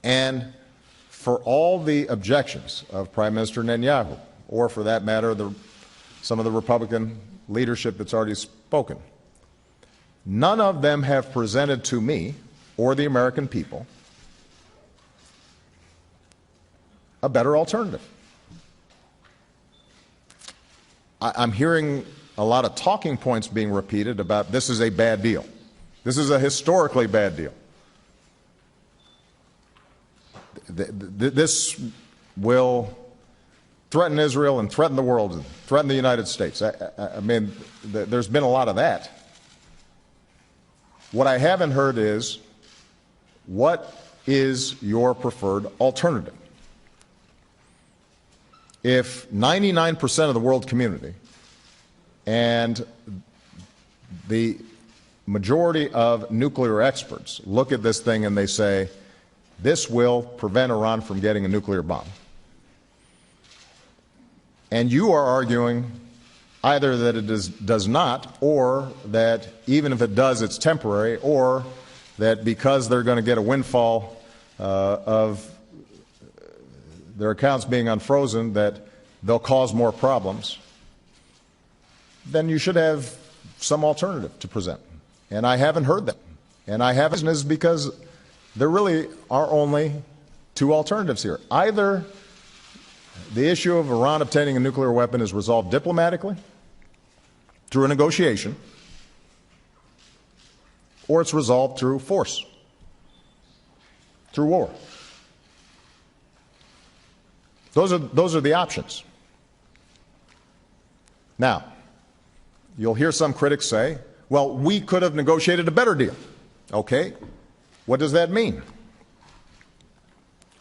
And for all the objections of Prime Minister Netanyahu, or for that matter, some of the Republican leadership that's already spoken, none of them have presented to me or the American people a better alternative. I'm hearing a lot of talking points being repeated about this is a bad deal. This is a historically bad deal. This will threaten Israel and threaten the world and threaten the United States. I mean, there's been a lot of that. What I haven't heard is, what is your preferred alternative? If 99% of the world community and the majority of nuclear experts look at this thing and they say, this will prevent Iran from getting a nuclear bomb, and you are arguing either that it does not, or that even if it does, it's temporary, or that because they're going to get a windfall of their accounts being unfrozen, that they'll cause more problems, then you should have some alternative to present. And I haven't heard that. And I haven't, is because there really are only two alternatives here. Either the issue of Iran obtaining a nuclear weapon is resolved diplomatically through a negotiation, or it's resolved through force, through war. Those are the options. Now, you'll hear some critics say, well, we could have negotiated a better deal. Okay, what does that mean?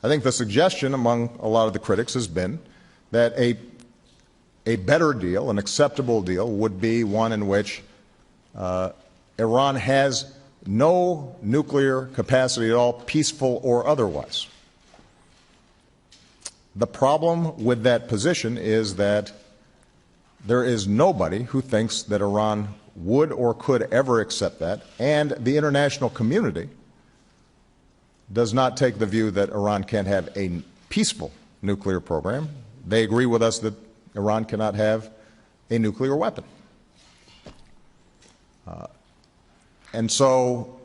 I think the suggestion among a lot of the critics has been that a better deal, an acceptable deal, would be one in which Iran has no nuclear capacity at all, peaceful or otherwise. The problem with that position is that there is nobody who thinks that Iran would or could ever accept that, and the international community does not take the view that Iran can have a peaceful nuclear program. They agree with us that Iran cannot have a nuclear weapon. And so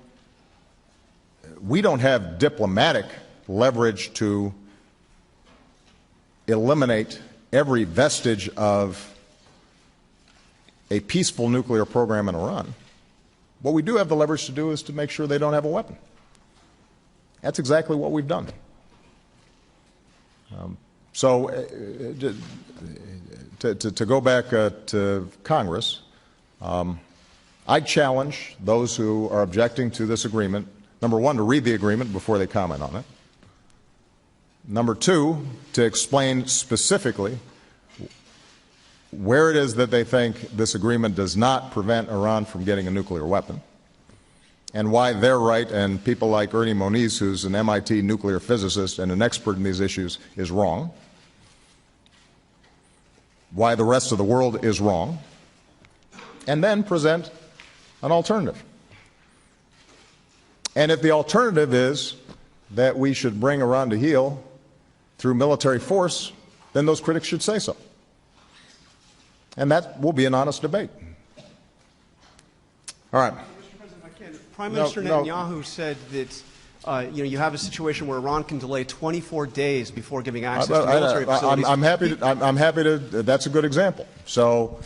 we don't have diplomatic leverage to eliminate every vestige of a peaceful nuclear program in Iran. What we do have the leverage to do is to make sure they don't have a weapon. That's exactly what we've done. To go back to Congress, I challenge those who are objecting to this agreement, number one, to read the agreement before they comment on it. Number two, to explain specifically where it is that they think this agreement does not prevent Iran from getting a nuclear weapon, and why they're right and people like Ernie Moniz, who's an MIT nuclear physicist and an expert in these issues, is wrong, why the rest of the world is wrong, and then present an alternative. And if the alternative is that we should bring Iran to heel through military force, then those critics should say so. And that will be an honest debate. All right. Mr. President, if I can, Prime Minister Netanyahu said that you have a situation where Iran can delay 24 days before giving access to military facilities. I'm happy to. That's a good example. So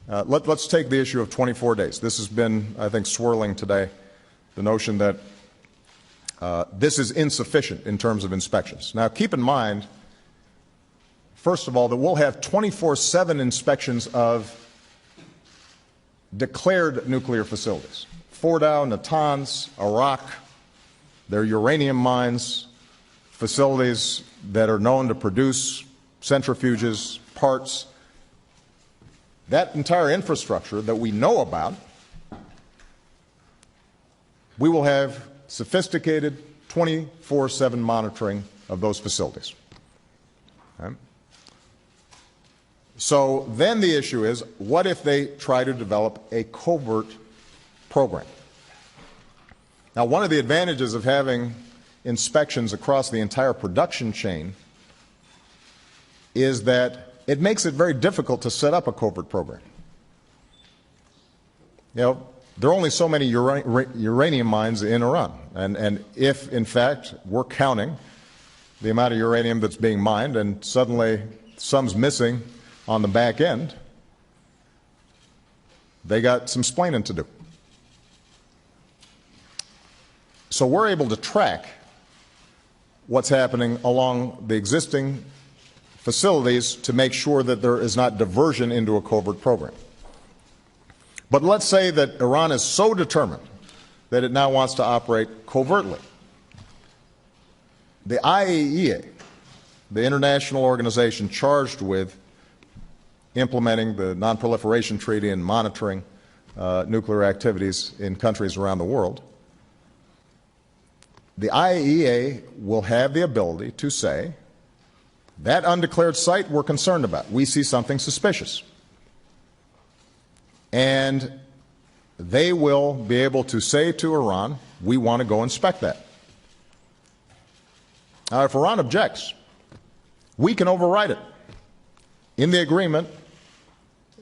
let's take the issue of 24 days. This has been, I think, swirling today, the notion that this is insufficient in terms of inspections. Now, keep in mind, first of all, that we'll have 24/7 inspections of declared nuclear facilities. Fordow, Natanz, Arak, their uranium mines, facilities that are known to produce centrifuges, parts. That entire infrastructure that we know about, we will have sophisticated 24/7 monitoring of those facilities. Okay? So then the issue is, what if they try to develop a covert program? Now, one of the advantages of having inspections across the entire production chain is that it makes it very difficult to set up a covert program. You know, there are only so many uranium mines in Iran, and if, in fact, we're counting the amount of uranium that's being mined and suddenly some's missing on the back end, they got some splaining to do. So we're able to track what's happening along the existing facilities to make sure that there is not diversion into a covert program. But let's say that Iran is so determined that it now wants to operate covertly. The IAEA, the international organization charged with implementing the Non-Proliferation Treaty and monitoring nuclear activities in countries around the world, the IAEA will have the ability to say, that undeclared site we're concerned about. We see something suspicious. And they will be able to say to Iran, we want to go inspect that. Now, if Iran objects, we can override it. In the agreement,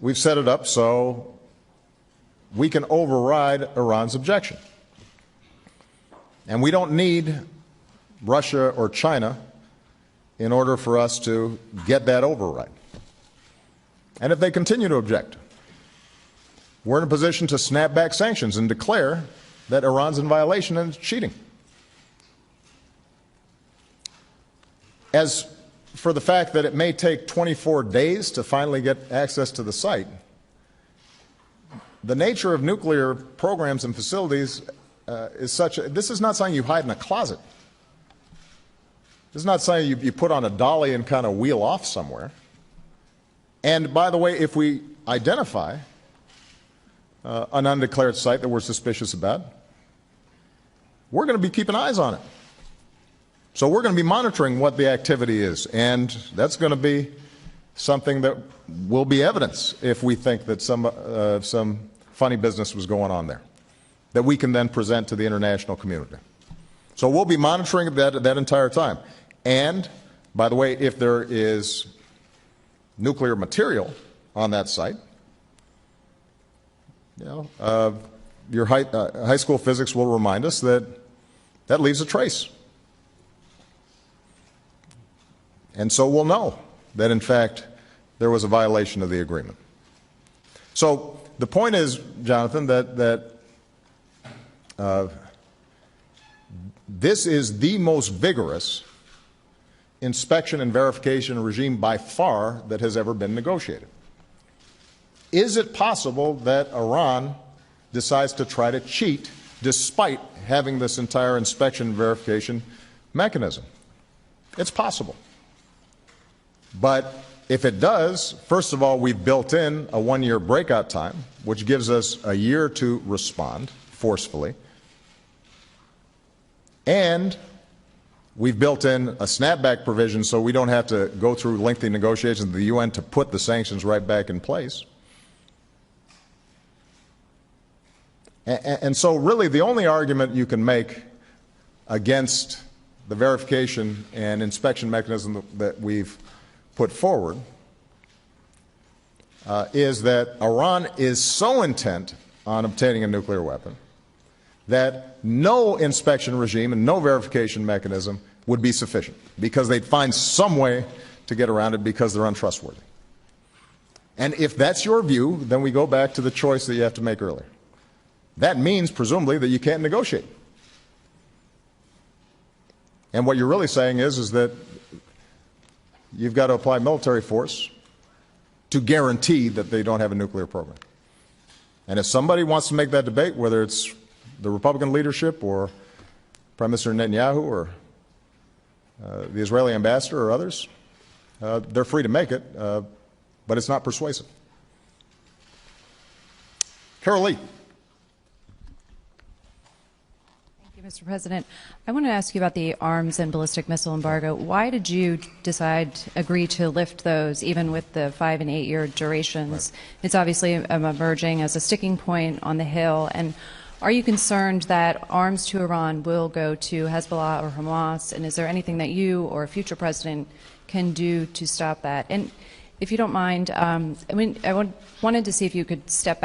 we've set it up so we can override Iran's objection. And we don't need Russia or China in order for us to get that override. And if they continue to object, we're in a position to snap back sanctions and declare that Iran's in violation and it's cheating. As for the fact that it may take 24 days to finally get access to the site, the nature of nuclear programs and facilities is such this is not something you hide in a closet. This is not something you put on a dolly and kind of wheel off somewhere. And by the way, if we identify an undeclared site that we're suspicious about, we're going to be keeping eyes on it. So we're going to be monitoring what the activity is, and that's going to be something that will be evidence if we think that some funny business was going on there, that we can then present to the international community. So we'll be monitoring that entire time. And, by the way, if there is nuclear material on that site, your high school physics will remind us that that leaves a trace. And so we'll know that, in fact, there was a violation of the agreement. So the point is, Jonathan, that this is the most vigorous inspection and verification regime by far that has ever been negotiated. Is it possible that Iran decides to try to cheat despite having this entire inspection and verification mechanism? It's possible. But if it does, first of all, we've built in a one-year breakout time, which gives us a year to respond forcefully. And we've built in a snapback provision so we don't have to go through lengthy negotiations with the UN to put the sanctions right back in place. And so really the only argument you can make against the verification and inspection mechanism that we've put forward is that Iran is so intent on obtaining a nuclear weapon that no inspection regime and no verification mechanism would be sufficient, because they'd find some way to get around it because they're untrustworthy. And if that's your view, then we go back to the choice that you have to make earlier. That means, presumably, that you can't negotiate. And what you're really saying is that you've got to apply military force to guarantee that they don't have a nuclear program. And if somebody wants to make that debate, whether it's the Republican leadership or Prime Minister Netanyahu or the Israeli ambassador or others, they're free to make it, but it's not persuasive. Carol Lee. Thank you, Mr. President. I want to ask you about the arms and ballistic missile embargo. Why did you agree to lift those, even with the 5- and 8-year durations? Right. It's obviously emerging as a sticking point on the Hill. And Are you concerned that arms to Iran will go to Hezbollah or Hamas? And is there anything that you or a future president can do to stop that? And if you don't mind, wanted to see if you could step back